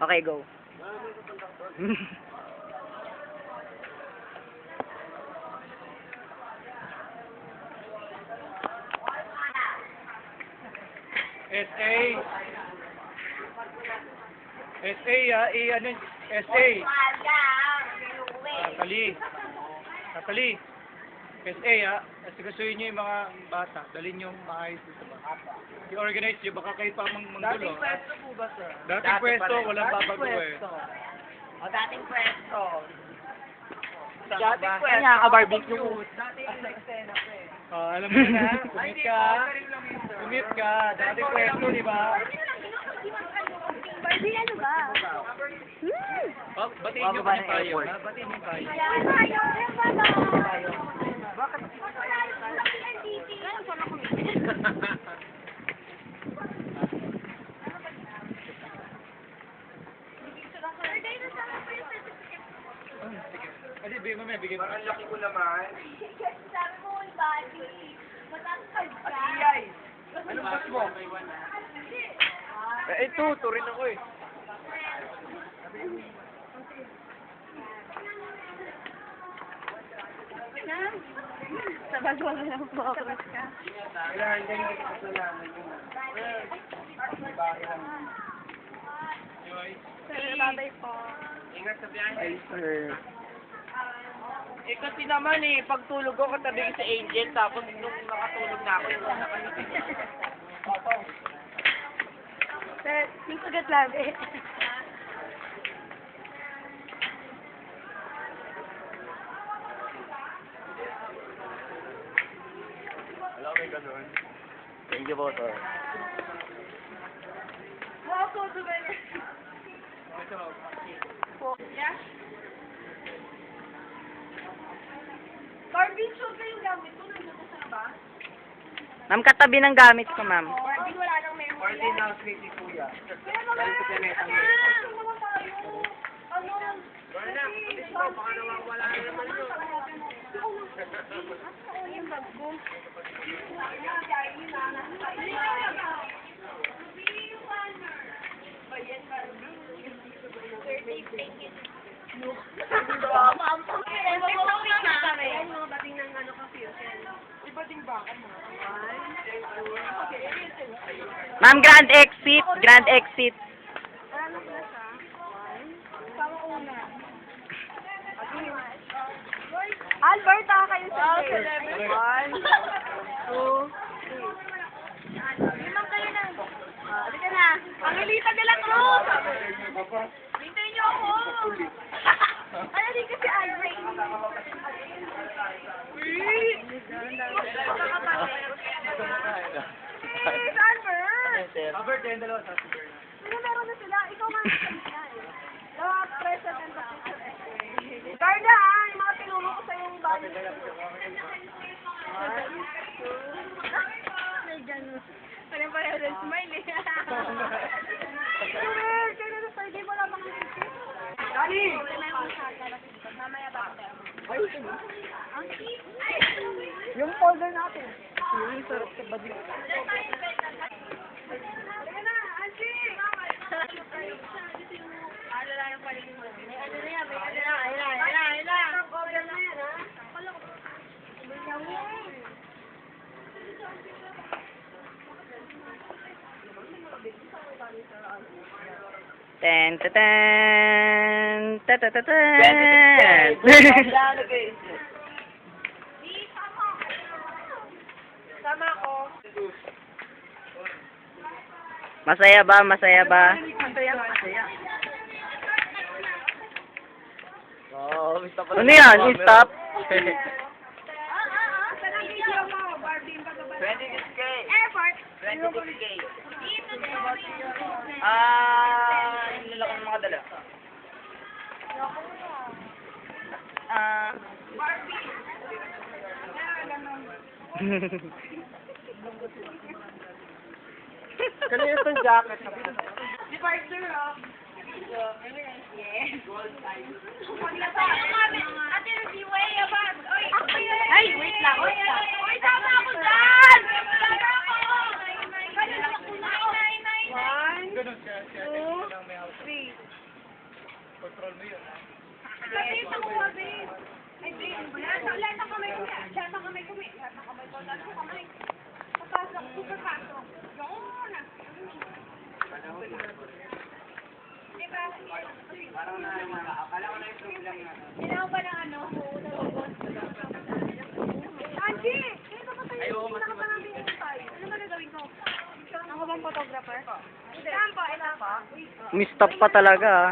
Okay, go. SA. SA, ano, SA. Natali. SA, sigasuhin niyo yung mga bata. Dalhin niyo maayos dito ba? I-organize niyo, baka kayo pa manggulo. Dating pwesto po ba, sir? Dating pwesto, walang babago eh. O, dating pwesto. Dating pwesto. Kanya ka barbecue. Dating eksena po eh. Alam mo na, commit ka. Commit ka. Dating pwesto, di ba? Barbie, ano ba? Batiin niyo kami tayo. Batiin niyo tayo. Bakit? Kasi bigyan mo. Ang laki ko naman. Sabi mo, body. Matatag ka. Iyay! Anong bus mo? Ito, turin ako eh. Sabag mo na lang po ako. Kailangan din hindi ko kasalanan yun. Babay po. Ingat sa biyahe. Ay, sir. Eh kasi naman eh, pagtulog ko katabi ko si Angel, tapos nung nakatulog na ako, yung nakalipit. Sir, yung sugat labi. Wala may ganun. Thank you po, sir. Wow, so dugan. Po. Yeah? Barbie, shoot na yung gamit ko. Nandun ko sa labas. Ma'am, katabi ng gamit ko, ma'am. Barbie, wala nang memory. Quarantine na sweet ni Kuya. Kaya naman. Dahil sa planeta mo. Ano naman tayo? Ano? Wala, pulis ko, baka nawawala na naman yun. Ano yung bag ko? Ma'am, grand exit. Grand exit. Albert, kayo sa One, two, Limang kayo na. Halika na. Angelita de la Cruz. Hintayin niyo ako. Ano din kasi Albert? Please, Albert. Albert, yung dalawa sa Sino meron na sila? Ikaw nga na eh. Dawa, president of the Garda, yung mga tinuro ko sa yung bali. May gano'n. Parang pareho rin smile eh. Weird, kaya na pwede mo lang mga isip. Dali! Mamaya ba ako Yung folder natin. Yung sarap sa bagay. Halika na, Angie! Ano lang yung paligid mo? May ano na yan, may ano na. Ayun na. Cover na yan, ha? Ten, ten, ten, ten, ten, ten, ten. Sama ako. Masaya ba? Masaya ba? Masaya. Ano yan? Stop? Saan video mo? Barbie, pagkabalik. 26K. Airport. 26K. Dito Yung lalaki ng mga dala. Barbie. Kanina itong jacket. Departure, oh. Ate Ruby, way above. Ay, wait lang. Uy, tama ako dyan! Tama ako! Ganun siya. 2, 3. Papasok, super pasok. Yun! Diba? Parang akala ko na yung program na. Kailangan ba ng ano? Angie! Kaya ba tayo? Ayaw, Hindi ka pa namin hintay. Ano ba gagawin ko? Ako bang photographer? Saan pa? Ila pa? Mistap pa talaga ah.